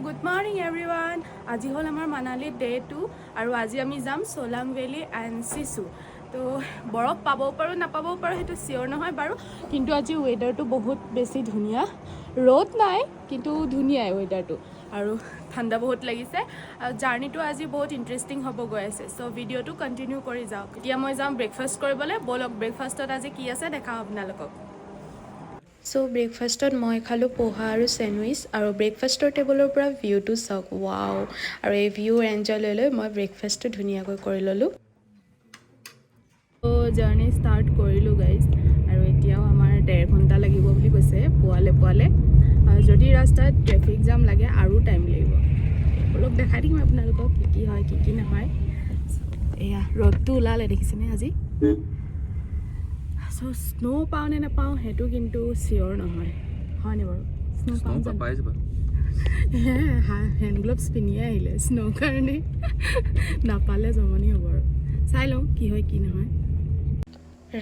good morning everyone. আজি হল আমাৰ Manali day 2 আৰু আজি আমি যাম সোলাং ভেলি এণ্ড সিসু। তো বৰফ পাবও পাৰোঁ নাপাবও পাৰোঁ সেইটো চিয়ৰ নহয় বাৰু, কিন্তু আজি ৱেডাৰটো বহুত বেছি ধুনীয়া। ৰ'দ নাই কিন্তু ধুনীয়াই ৱেডাৰটো আৰু ঠাণ্ডা বহুত লাগিছে। জাৰ্ণিটো আজি বহুত ইণ্টাৰেষ্টিং হ'ব গৈ আছে, চ' ভিডিঅ'টো কণ্টিনিউ কৰি যাওক। এতিয়া মই যাম ব্ৰেকফাষ্ট কৰিবলৈ, ব'লক ব্ৰেকফাষ্টত আজি কি আছে দেখাওঁ আপোনালোকক। চ' ব্ৰেকফাষ্টত মই খালোঁ পোহা আৰু চেণ্ডউইচ, আৰু ব্ৰেকফাষ্টৰ টেবুলৰ পৰা ভিউটো চাওক, ৱাও। আৰু এই ভিউ এনজয় লৈ মই ব্ৰেকফাষ্টটো ধুনীয়াকৈ কৰি ল'লোঁ। ত' জাৰ্ণি ষ্টাৰ্ট কৰিলোঁ গাইজ, আৰু এতিয়াও আমাৰ 1.5 ঘণ্টা লাগিব বুলি কৈছে পোৱালে। যদি ৰাস্তাত ট্ৰেফিক জাম লাগে আৰু টাইম লাগিব। অলপ দেখাই দিম আপোনালোকক কি হয় কি নহয়। এয়া ৰ'দটো ওলালে দেখিছেনে আজি। চ' স্ন' পাওঁ নে নাপাওঁ সেইটো কিন্তু চিয়ৰ নহয়, হয়নে বাৰু? স্ন' পাওঁ জানো? হেণ্ড গ্লভছ পিন্ধিয়ে আহিলে স্ন' কাৰণে, নাপালে জমনি হ'ব আৰু। চাই লওঁ কি হয় কি নহয়।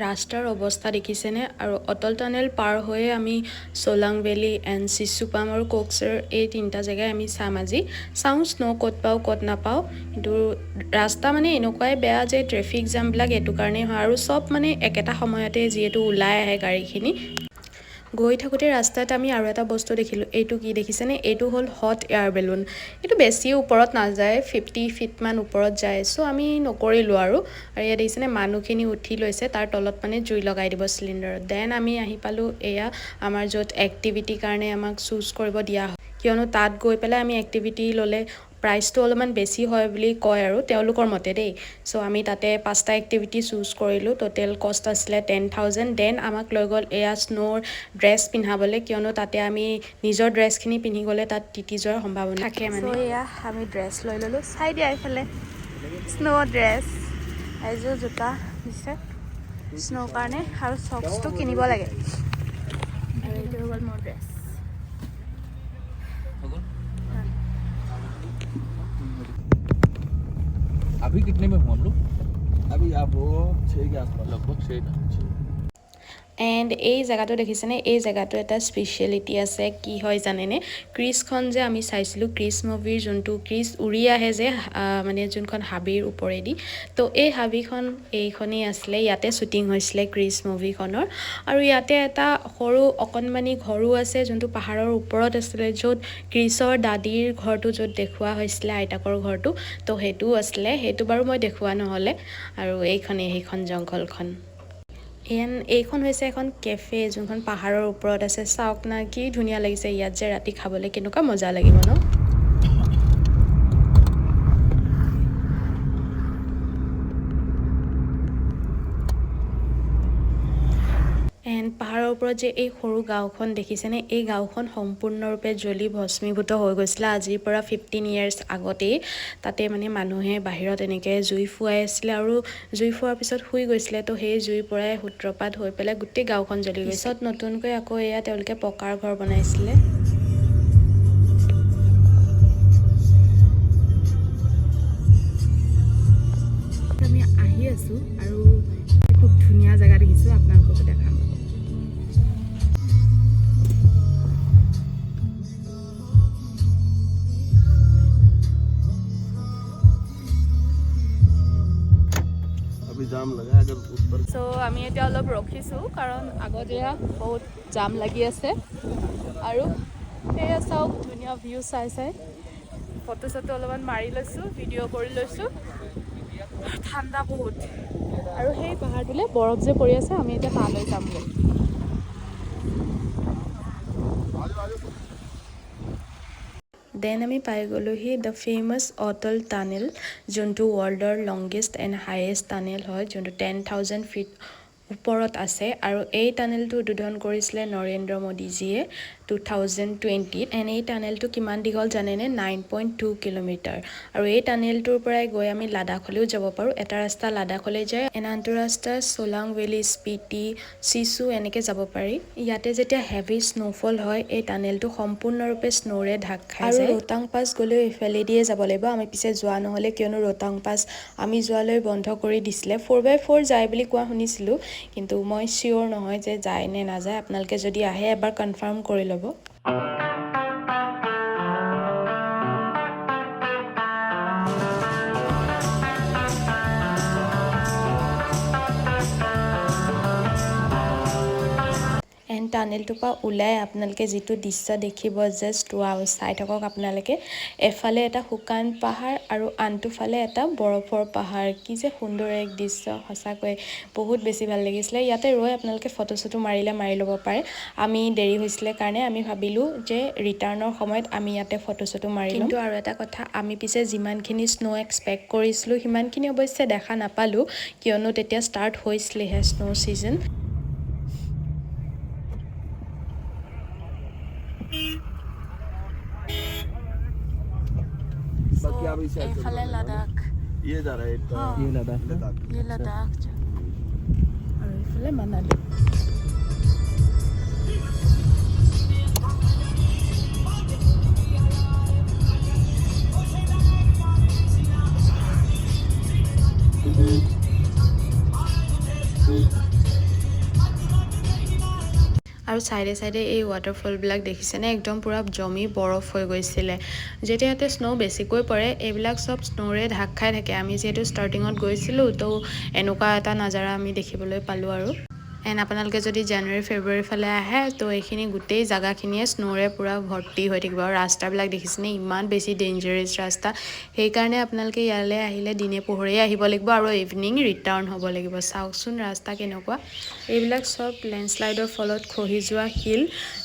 ৰাস্তাৰ অৱস্থা দেখিছেনে? আৰু অটল টানেল পাৰ হৈয়ে আমি সোলাং ভেলি এণ্ড সিসু পাম, আৰু কক্সৰ এই 3টা জেগাই আমি চাম আজি। চাওঁ স্ন' ক'ত পাওঁ ক'ত নাপাওঁ, কিন্তু ৰাস্তা মানে এনেকুৱাই বেয়া যে ট্ৰেফিক জামবিলাক এইটো কাৰণেই হয়, আৰু চব মানে একেটা সময়তে যিহেতু ওলাই আহে গাড়ীখিনি। গৈ থাকোঁতে ৰাস্তাত আমি আৰু এটা বস্তু দেখিলোঁ, এইটো কি দেখিছেনে? এইটো হ'ল হট এয়াৰ বেলুন। এইটো বেছি ওপৰত নাযায়, 50 ফিটমান ওপৰত যায়, চ' আমি নকৰিলোঁ আৰু ইয়াত দেখিছেনে মানুহখিনি উঠি লৈছে, তাৰ তলত মানে জুই লগাই দিব চিলিণ্ডাৰত। দেন আমি আহি পালোঁ এয়া আমাৰ য'ত এক্টিভিটিৰ কাৰণে আমাক চুজ কৰিব দিয়া হয়, কিয়নো তাত গৈ পেলাই আমি এক্টিভিটি ল'লে প্ৰাইচটো অলপমান বেছি হয় বুলি কয় আৰু তেওঁলোকৰ মতে দেই। চ' আমি তাতে 5টা এক্টিভিটি চুজ কৰিলোঁ, টোটেল কষ্ট আছিলে 10,000। দেন আমাক লৈ গ'ল এয়া স্ন'ৰ ড্ৰেছ পিন্ধাবলৈ, কিয়নো তাতে আমি নিজৰ ড্ৰেছখিনি পিন্ধি গ'লে তাত তিতি যোৱাৰ সম্ভাৱনা থাকে মানে। চ' এয়া আমি ড্ৰেছ লৈ ল'লোঁ, চাই দিয়া এইফালে স্ন' ড্ৰেছ, এযোৰ জোতা দিছে স্ন' কাৰণে, আৰু চক্সটো কিনিব লাগে। আৰু এইটো হৈ গ'ল মোৰ ড্ৰেছ। अभी कितने में हुआ हम लोग? अभी आप वो 6 के आसपास, लगभग 6 का। এণ্ড এই জেগাটো দেখিছেনে? এই জেগাটো এটা স্পেচিয়েলিটি আছে, কি হয় জানেনে? ক্ৰিছখন যে আমি চাইছিলোঁ, ক্ৰিছ মুভিৰ যোনটো ক্ৰিছ উৰি আহে যে মানে যোনখন হাবিৰ ওপৰেদি, তো এই হাবিখন এইখনেই আছিলে, ইয়াতে শ্বুটিং হৈছিলে ক্ৰিছ মুভিখনৰ। আৰু ইয়াতে এটা সৰু অকণমানি ঘৰো আছে যোনটো পাহাৰৰ ওপৰত আছিলে, য'ত ক্ৰিছৰ দাদীৰ ঘৰটো য'ত দেখুওৱা হৈছিলে, আইতাকৰ ঘৰটো, তো সেইটোও আছিলে। সেইটো বাৰু মই দেখুওৱা নহ'লে। আৰু এইখনেই সেইখন জংঘলখন। এইখন হৈছে এখন কেফে যোনখন পাহাৰৰ ওপৰত আছে। চাওক না কি ধুনীয়া লাগিছে, ইয়াত যে ৰাতি খাবলৈ কেনেকুৱা মজা লাগিব ন? এণ্ড পাহাৰৰ ওপৰত যে এই সৰু গাঁওখন দেখিছেনে? এই গাঁওখন সম্পূৰ্ণৰূপে জ্বলি ভস্মীভূত হৈ গৈছিলে আজিৰ পৰা 15 years আগতেই। তাতে মানে মানুহে বাহিৰত এনেকৈ জুই ফুৱাই আছিলে, আৰু জুই ফুৱাৰ পিছত শুই গৈছিলে, তো সেই জুইৰ পৰাই সূত্ৰপাত হৈ পেলাই গোটেই গাঁওখন জ্বলি গৈছে। পিছত নতুনকৈ আকৌ এয়া তেওঁলোকে পকাৰ ঘৰ বনাইছিলে। আমি আহি আছোঁ আৰু খুব ধুনীয়া জেগা দেখিছোঁ, আপোনালোককো দেখাম। চ' আমি এতিয়া অলপ ৰখিছোঁ, কাৰণ আগত এয়া বহুত জাম লাগি আছে। আৰু সেয়া চাওক ধুনীয়া ভিউ চাই ফটো চটো অলপমান মাৰি লৈছোঁ, ভিডিঅ' কৰি লৈছোঁ। ঠাণ্ডা বহুত, আৰু সেই পাহাৰটোলৈ বৰফ যে পৰি আছে, আমি এতিয়া তালৈ যামগৈ। দেন আমি পাই গ'লোহি দ্য ফেমাছ অটল টানেল, যোনটো ৱৰ্ল্ডৰ লংগেষ্ট এণ্ড হায়েষ্ট টানেল হয়, যোনটো 10,000 ফিট ওপৰত আছে। আৰু এই টানেলটো উদ্বোধন কৰিছিলে নৰেন্দ্ৰ মোদীজীয়ে 2020। এণ্ড এই টানেলটো কিমান দীঘল জানেনে? 9.2 কিলোমিটাৰ। আৰু এই টানেলটোৰ পৰাই গৈ আমি লাডাখলৈও যাব পাৰোঁ। এটা ৰাস্তা লাডাখলৈ যায়, আনটো ৰাস্তা সোলাং ভেলি, স্পিতি, সিসু এনেকৈ যাব পাৰি। ইয়াতে যেতিয়া হেভি স্ন'ফল হয়, এই টানেলটো সম্পূৰ্ণৰূপে স্ন'ৰে ঢাক খাই যায়। আৰু ৰোহতাং পাছ গ'লেও ইফালেদিয়ে যাব লাগিব, আমি পিছে যোৱা নহ'লে, কিয়নো ৰোহতাং পাছ আমি যোৱালৈ বন্ধ কৰি দিছিলে। 4x4 যায় বুলি কোৱা শুনিছিলোঁ, কিন্তু মই চিয়'ৰ নহয় যে যায় নে নাযায়। আপোনালোকে যদি আহে এবাৰ কনফাৰ্ম কৰি ল'ব। এণ্ড টানেলটোৰ পৰা ওলাই আপোনালোকে যিটো দৃশ্য দেখিব জাষ্ট ৱাও চাই থাকক আপোনালোকে এফালে এটা শুকান পাহাৰ আৰু আনটো ফালে এটা বৰফৰ পাহাৰ কি যে সুন্দৰ এক দৃশ্য সঁচাকৈ বহুত বেছি ভাল লাগিছিলে ইয়াতে ৰৈ আপোনালোকে ফটো চটো মাৰিলে মাৰি ল'ব পাৰে আমি দেৰি হৈছিলে কাৰণে আমি ভাবিলোঁ যে ৰিটাৰ্ণৰ সময়ত আমি ইয়াতে ফটো চটো মাৰি কিন্তু আৰু এটা কথা আমি পিছে যিমানখিনি স্নো এক্সপেক্ট কৰিছিলোঁ সিমানখিনি অৱশ্যে দেখা নাপালোঁ কিয়নো তেতিয়া ষ্টাৰ্ট হৈছিলেহে স্নো ছিজন এইফালে লাডাখ ये जा रहा है ये लद्दाख ये लद्दाख और এইফালে মানালী আৰু সাইডে সাইডে এই ৱাটাৰফলবিলাক দেখিছেনে একদম পুৰা জমি বৰফ হৈ গৈছিলে যেতিয়া ইয়াতে স্নো বেছিকৈ পৰে এইবিলাক চব স্নোৰে ঢাক খাই থাকে আমি যিহেতু ষ্টাৰ্টিঙত গৈছিলোঁ তো এনেকুৱা এটা নাজাৰা আমি দেখিবলৈ পালোঁ আৰু এণ্ড আপোনালোকে যদি জানুৱাৰী ফেব্ৰুৱাৰী ফালে আহে তো এইখিনি গোটেই জাগাখিনিয়ে স্নোৰে পুৰা ভৰ্তি হৈ থাকিব আৰু ৰাস্তাবিলাক দেখিছেনে ইমান বেছি ডেঞ্জাৰাছ ৰাস্তা সেইকাৰণে আপোনালোকে ইয়ালৈ আহিলে দিনে পোহৰেই আহিব লাগিব আৰু ইভিনিং ৰিটাৰ্ণ হ'ব লাগিব চাওকচোন ৰাস্তা কেনেকুৱা এইবিলাক চব লেণ্ডশ্লাইডৰ ফলত খহি যোৱা শিল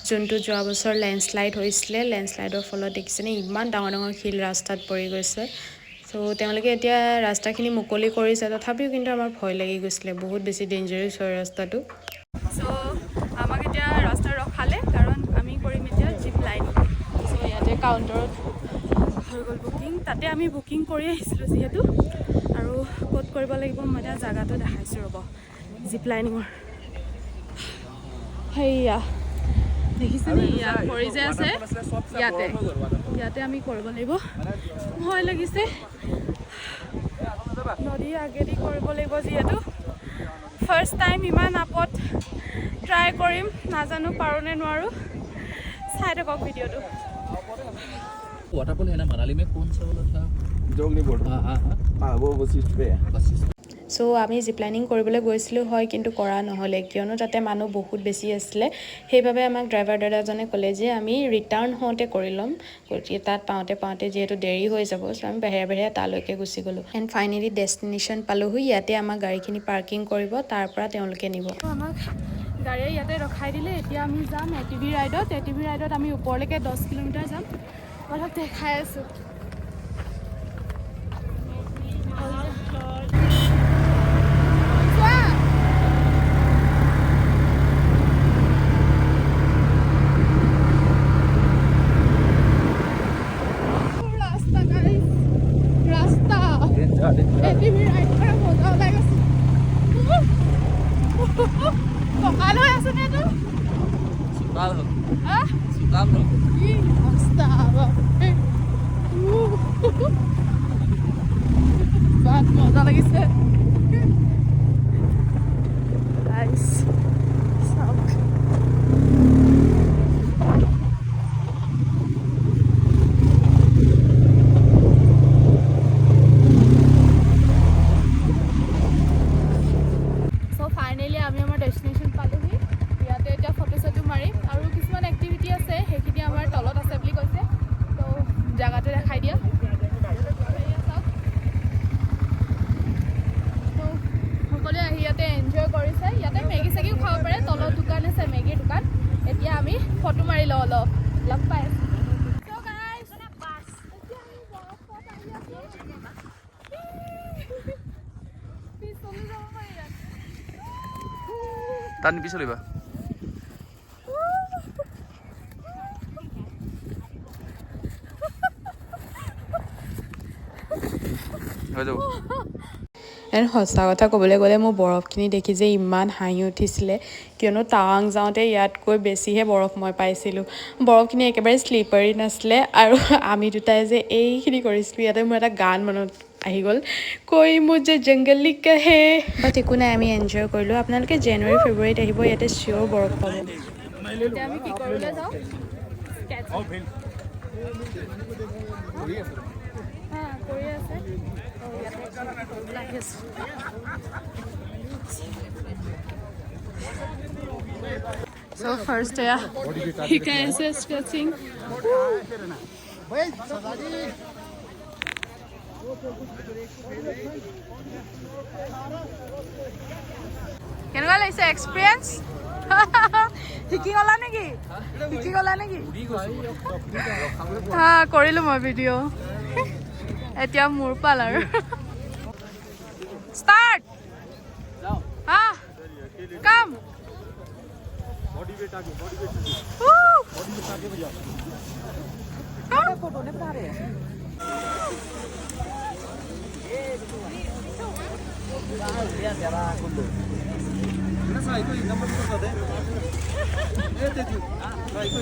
যোনটো যোৱা বছৰ লেণ্ডশ্লাইড হৈছিলে লেণ্ডশ্লাইডৰ ফলত দেখিছেনে ইমান ডাঙৰ ডাঙৰ শিল ৰাস্তাত পৰি গৈছে তো তেওঁলোকে এতিয়া ৰাস্তাখিনি মুকলি কৰিছে তথাপিও কিন্তু আমাৰ ভয় লাগি গৈছিলে বহুত বেছি ডেঞ্জাৰাছ হয় ৰাস্তাটো চ' আমাক এতিয়া ৰাস্তা ৰখালে কাৰণ আমি কৰিম এতিয়া জিপ লাইন চ' ইয়াতে কাউণ্টাৰত হৈ গ'ল বুকিং তাতে আমি বুকিং কৰি আহিছিলোঁ যিহেতু আৰু ক'ত কৰিব লাগিব মই এতিয়া জাগাটো দেখাইছোঁ ৰ'ব জিপ লাইনিঙৰ সেয়া দেখিছেনে ইয়াত কৰি যে আছে ইয়াতে আমি কৰিব লাগিব ভয় লাগিছে নদীৰ আগেদি কৰিব লাগিব যিহেতু ফাৰ্ষ্ট টাইম ইমান আপত ট্ৰাই কৰিম নাজানো পাৰোঁ নে নোৱাৰোঁ চাই থাকক ভিডিঅ'টো वाटरफॉल है ना मनाली में कौन सा वाला था जोगनी बॉर्डर हाँ वो वशिष्ठ पे है চ' আমি জিপ্লাইনিং কৰিবলৈ গৈছিলোঁ হয় কিন্তু কৰা নহ'লে কিয়নো তাতে মানুহ বহুত বেছি আছিলে সেইবাবে আমাক ড্ৰাইভাৰ দাদাজনে ক'লে যে আমি ৰিটাৰ্ণ হওঁতে কৰি ল'ম গতিকে তাত পাওঁতে যিহেতু দেৰি হৈ যাব চ' আমি বাহিৰে তালৈকে গুচি গ'লোঁ এণ্ড ফাইনেলি ডেষ্টিনেশ্যন পালোহি ইয়াতে আমাক গাড়ীখিনি পাৰ্কিং কৰিব তাৰ পৰা তেওঁলোকে নিব আমাক গাড়ীয়ে ইয়াতে ৰখাই দিলে এতিয়া আমি যাম এটিভি ৰাইডত আমি ওপৰলৈকে 10 কিলোমিটাৰ যাম অলপ দেখাই আছোঁ মজা লাগিছে ফটো মাৰি লওঁ অলপ লগ পাই টান পিছলিবা হৈ যাব এণ্ড সঁচা কথা ক'বলৈ গ'লে মোৰ বৰফখিনি দেখি যে ইমান হাঁহি উঠিছিলে কিয়নো টাৱাং যাওঁতে ইয়াতকৈ বেছিহে বৰফ মই পাইছিলোঁ বৰফখিনি একেবাৰে শ্লিপাৰী নাছিলে আৰু আমি দুটাই যে এইখিনি কৰিছিলোঁ ইয়াতে মোৰ এটা গান মনত আহি গ'ল কৈ মুঝে জংগলী কহে বাট একো নাই আমি এনজয় কৰিলোঁ আপোনালোকে জানুৱাৰী ফেব্ৰুৱাৰীত আহিব ইয়াতে চিয়'ৰ বৰফ পাব এতিয়া আমি কি কৰিবলৈ যাওঁ কৰি আছে So first শিকাই আছে stretching. কেনেকুৱা লাগিছে এক্সপিৰিয়েঞ্চ? শিকি গলা নেকি? কৰিলো মই ভিডিঅ'। এতিয়া মোৰ পাল আৰু ষ্টাৰ্ট। কাম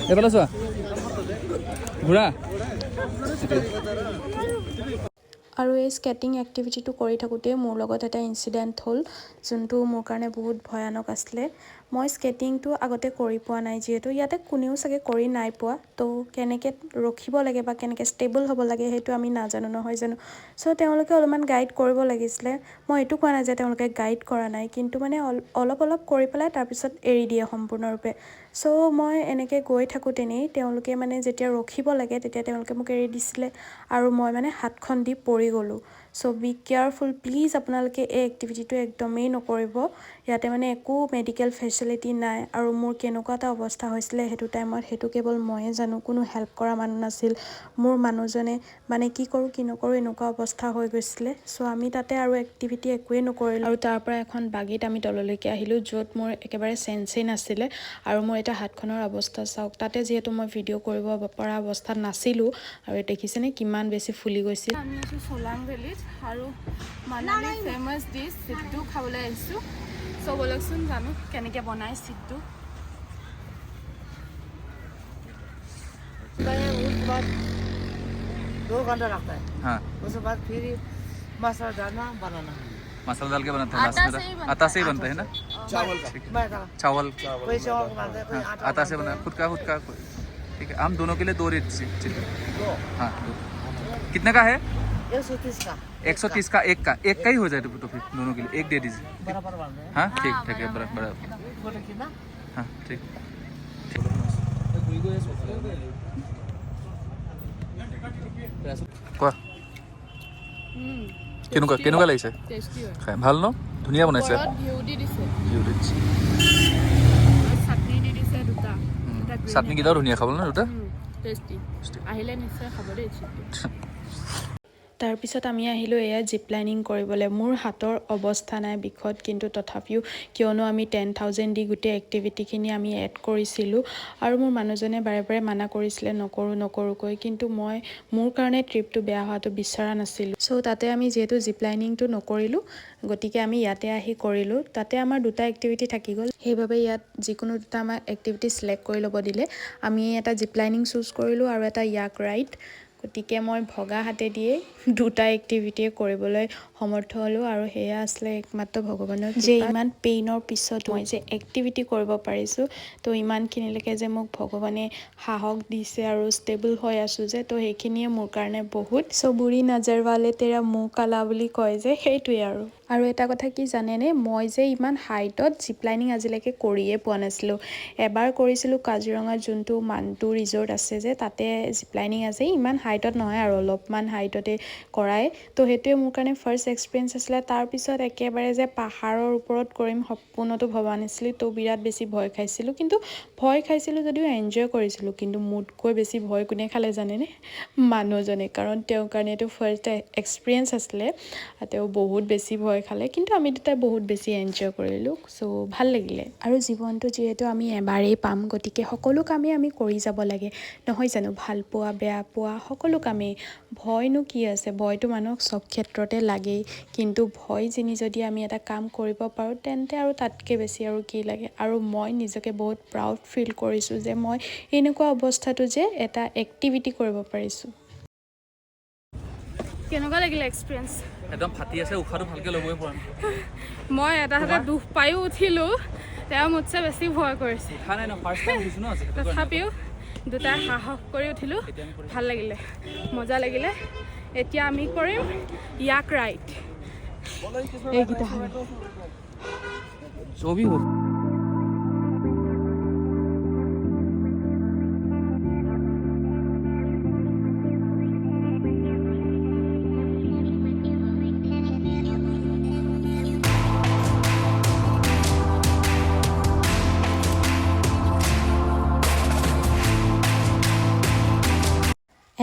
এইফালে চোৱা ঘূৰা আৰু এই স্কেটিং এক্টিভিটিটো কৰি থাকোঁতে মোৰ লগত এটা ইনচিডেণ্ট হ'ল যোনটো মোৰ কাৰণে বহুত ভয়ানক আছিলে। মই স্কেটিংটো আগতে কৰি পোৱা নাই, যিহেতু ইয়াতে কোনেও চাগে কৰি নাই পোৱা, তো কেনেকৈ ৰখিব লাগে বা কেনেকৈ ষ্টেবল হ'ব লাগে সেইটো আমি নাজানো নহয় জানো। চ' তেওঁলোকে অলপমান গাইড কৰিব লাগিছিলে। মই এইটো কোৱা নাই যে তেওঁলোকে গাইড কৰা নাই, কিন্তু মানে অলপ কৰি পেলাই তাৰপিছত এৰি দিয়ে সম্পূৰ্ণৰূপে। চ' মই এনেকৈ গৈ থাকোঁতেনেই তেওঁলোকে মানে যেতিয়া ৰখিব লাগে তেতিয়া তেওঁলোকে মোক এৰি দিছিলে আৰু মই মানে হাতখন দি পৰি গ'লোঁ। চ' বি কেয়াৰফুল প্লিজ, আপোনালোকে এই এক্টিভিটিটো একদমেই নকৰিব। ইয়াতে মানে একো মেডিকেল ফেচিলিটি নাই আৰু মোৰ কেনেকুৱা এটা অৱস্থা হৈছিলে সেইটো টাইমত সেইটো কেৱল ময়ে জানো, কোনো হেল্প কৰা মানুহ নাছিল। মোৰ মানুহজনে মানে কি কৰোঁ কি নকৰোঁ এনেকুৱা অৱস্থা হৈ গৈছিলে। চ' আমি তাতে আৰু এক্টিভিটি একোৱেই নকৰিলোঁ আৰু তাৰ পৰা এখন বাগিত আমি তললৈকে আহিলোঁ, য'ত মোৰ একেবাৰে চেন্সেই নাছিলে আৰু মোৰ এটা হাতখনৰ অৱস্থা চাওক। তাতে যিহেতু মই ভিডিঅ' কৰিব পৰা অৱস্থাত নাছিলোঁ আৰু দেখিছেনে কিমান বেছি ফুলি গৈছিল। আমি আছোঁ সোলাং ভেলীত আৰু মানালী ফেমাছ ডিছ চিট্টু খাবলৈ আহিছোঁ। চ' ব'লকচোন জানো কেনেকৈ বনাই চিট্টু। बाद 2 घंटा लगता है। हाँ उसके बाद फिर मसाला डालना बनाना। मसाला डाल के बनाते हैं लास्ट में, आटा से ही बनता है ना? चावल का चावल कोई चावल का बनाता है, कोई हाँ, आटा आटा से बना खुद का ठीक है। हम दोनों के लिए 2 रेट चिल्ली। हाँ 2 कितने का है? 130 का 130 का एक का ही हो जाए तो फिर दोनों के लिए एक दे दीजिए। बराबर बनता है। हाँ ठीक है बराबर। फोटो खींचना। हाँ ठीक। কোৱা কেনেকুৱা লাগিছে? খাই ভাল ন? ধুনীয়া বনাইছে। চাটনি কেইটাও ধুনীয়া খাবলৈ ন দুটা। আহিলে নিশ্চয় খাব দেই। তাৰপিছত আমি আহিলোঁ এয়া জিপ লাইনিং কৰিবলৈ। মোৰ হাতৰ অৱস্থা নাই বিষত, কিন্তু তথাপিও কিয়নো আমি 10,000 দি গোটেই এক্টিভিটিখিনি আমি এড কৰিছিলোঁ আৰু মোৰ মানুহজনে বাৰে বাৰে মানা কৰিছিলে নকৰোঁকৈ, কিন্তু মই মোৰ কাৰণে ট্ৰিপটো বেয়া হোৱাটো বিচৰা নাছিলোঁ। চ' তাতে আমি যিহেতু জিপ লাইনিংটো নকৰিলোঁ, গতিকে আমি ইয়াতে আহি কৰিলোঁ। তাতে আমাৰ 2টা এক্টিভিটি থাকি গ'ল, সেইবাবে ইয়াত যিকোনো 2টা আমাক এক্টিভিটি ছিলেক্ট কৰি ল'ব দিলে। আমি এটা জিপ লাইনিং চুজ কৰিলোঁ আৰু এটা য়াক ৰাইড। গতিকে মই ভগা হাতে দিয়ে 2টা এক্টিভিটিয়ে কৰিবলৈ সমৰ্থ হ'লোঁ আৰু সেয়া আছিলে একমাত্ৰ ভগৱানৰ যে ইমান পেইনৰ পিছত মই যে এক্টিভিটি কৰিব পাৰিছোঁ, তো ইমানখিনিলৈকে যে মোক ভগৱানে সাহস দিছে আৰু ষ্টেবল হৈ আছোঁ যে, তো সেইখিনিয়ে মোৰ কাৰণে বহুত। চ' বুঢ়ী নজৰ ৱালে তেৰা মুহ কালা বুলি কয় যে, সেইটোৱে আৰু এটা কথা কি জানেনে, মই যে ইমান হাইটত জিপ লাইনিং আজিলৈকে কৰিয়ে পোৱা নাছিলোঁ। এবাৰ কৰিছিলোঁ কাজিৰঙাত যোনটো মানটো ৰিজৰ্ট আছে যে, তাতে জিপ লাইনিং আছে, ইমান হাইটত নহয় আৰু অলপমান হাইটতে কৰায়। তো সেইটোৱে মোৰ কাৰণে ফাৰ্ষ্ট এক্সপিৰিয়েঞ্চ আছিলে। তাৰপিছত একেবাৰে যে পাহাৰৰ ওপৰত কৰিম সপোনতো ভবা নাছিলোঁ, তো বিৰাট বেছি ভয় খাইছিলোঁ। কিন্তু ভয় খাইছিলোঁ যদিও এনজয় কৰিছিলোঁ। কিন্তু মোতকৈ বেছি ভয় কোনে খালে জানেনে? মানুহজনে, কাৰণ তেওঁৰ কাৰণে এইটো ফাৰ্ষ্ট এক্সপিৰিয়েঞ্চ আছিলে। তেওঁ বহুত বেছি ভয় খালে, কিন্তু আমি দুটাই বহুত বেছি এনজয় কৰিলোঁ। চ' ভাল লাগিলে। আৰু জীৱনটো যিহেতু আমি এবাৰেই পাম, গতিকে সকলো কামেই আমি কৰি যাব লাগে নহয় জানো? ভাল পোৱা বেয়া পোৱা সকলো কামেই। ভয়নো কি আছে, ভয়টো মানুহক চব ক্ষেত্ৰতে লাগেই, কিন্তু ভয় যেনি যদি আমি এটা কাম কৰিব পাৰোঁ তেন্তে আৰু তাতকৈ বেছি আৰু কি লাগে। আৰু মই নিজকে বহুত প্ৰাউড ফিল কৰিছোঁ যে মই এনেকুৱা অৱস্থাটো যে এটা এক্টিভিটি কৰিব পাৰিছোঁ। কেনেকুৱা লাগিলে এক্সপিৰিয়েঞ্চ? একদম ফাটি আছে, উশাহটো ভালকৈ ল'বই পৰা নাই। মই এটা হাতে দুখ পায়ো উঠিলোঁ, তেওঁ মোতছে বেছি ভয় কৰিছে। উঠা নাই ন, ফাৰ্ষ্ট টাইম উঠিছোঁ ন। তথাপিও 2টাই সাহস কৰি উঠিলোঁ, ভাল লাগিলে, মজা লাগিলে। এতিয়া আমি কৰিম য়াক ৰাইড। এইকেইটা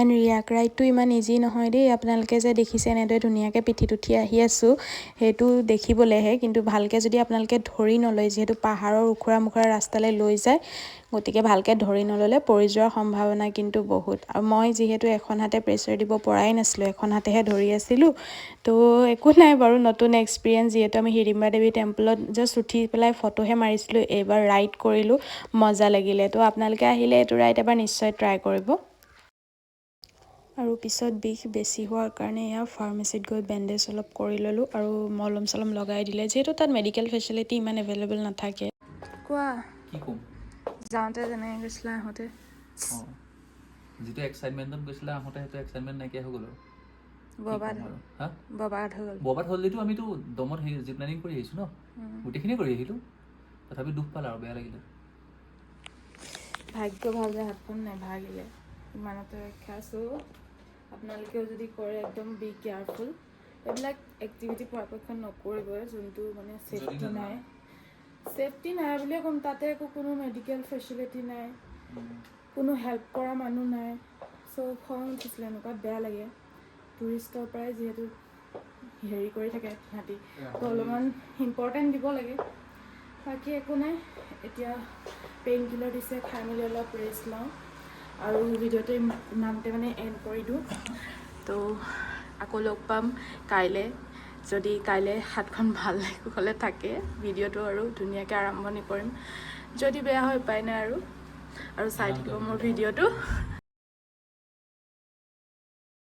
এণ্ড ৰিয়াক ৰাইডটো ইমান ইজি নহয় দেই, আপোনালোকে যে দেখিছে এনেদৰে ধুনীয়াকৈ পিঠিত উঠি আহি আছোঁ সেইটো দেখিবলৈহে, কিন্তু ভালকৈ যদি আপোনালোকে ধৰি নলয়, যিহেতু পাহাৰৰ ওখৰা মোখৰা ৰাস্তালৈ লৈ যায়, গতিকে ভালকৈ ধৰি নল'লে পৰি যোৱাৰ সম্ভাৱনা কিন্তু বহুত। আৰু মই যিহেতু এখন হাতে প্ৰেছাৰ দিব পৰাই নাছিলোঁ, এখন হাতেহে ধৰি আছিলোঁ, তো একো নাই বাৰু, নতুন এক্সপিৰিয়েঞ্চ। যিহেতু আমি হিড়িম্বা দেৱী টেম্পলত জাষ্ট উঠি পেলাই ফটোহে মাৰিছিলোঁ, এইবাৰ ৰাইড কৰিলোঁ, মজা লাগিলে। তো আপোনালোকে আহিলে এইটো ৰাইড এবাৰ নিশ্চয় ট্ৰাই কৰিব। আৰু পিছত বিষ বেছি হোৱাৰ কাৰণে এয়া ফাৰ্মাচীত গৈ বেণ্ডেজ অলপ কৰি ল'লোঁ আৰু মলম চলম লগাই দিলে, যিহেতু তাত মেডিকেল ফেচিলিটি ইমান এভেইলেবল নাথাকে। কোৱা কি ক'ম? যাওঁতে যেনেকৈ গৈছিলা আহোঁতে অঁ, যিটো এক্সাইটমেণ্টত গৈছিলে আহোঁতে সেইটো এক্সাইটমেণ্ট নাইকিয়া হৈ গ'ল আৰু ববাদ হা ববাদ হৈ গ'ল। ববাত হ'লেতো আমিতো দমত জিপ লাইনিং কৰি আহিছোঁ ন, গোটেইখিনিয়ে কৰি আহিলোঁ, তথাপি দুখ পালে আৰু বেয়া লাগিলে। ভাগ্য ভাল যে হাতখন নাভাগিলে, ইমানতে ৰক্ষা আছোঁ। আপোনালোকেও যদি কৰে একদম বি কেয়াৰফুল, এইবিলাক এক্টিভিটি পৰাপক্ষত নকৰিবই, যোনটো মানে ছেফটি নাই। ছেফটি নাই বুলিয়ে ক'ম, তাতে একো কোনো মেডিকেল ফেচিলিটি নাই, কোনো হেল্প কৰা মানুহ নাই। চ' খং উঠিছিলে, এনেকুৱাত বেয়া লাগে। টুৰিষ্টৰ পৰাই যিহেতু হেৰি কৰি থাকে সিহঁতি, তো অলপমান ইম্পৰ্টেণ্ট দিব লাগে। বাকী একো নাই, এতিয়া পেইন কিলাৰ দিছে, খাই মেলি অলপ ৰেষ্ট লওঁ আৰু ভিডিঅ'টো ইমানতে মানে এণ্ড কৰি দিওঁ। তো আকৌ লগ পাম কাইলৈ, যদি কাইলৈ হাতখন ভাল হ'লে থাকে ভিডিঅ'টো আৰু ধুনীয়াকৈ আৰম্ভণি কৰিম, যদি বেয়া হয় উপায় নাই আৰু চাই থাকিব মোৰ ভিডিঅ'টো।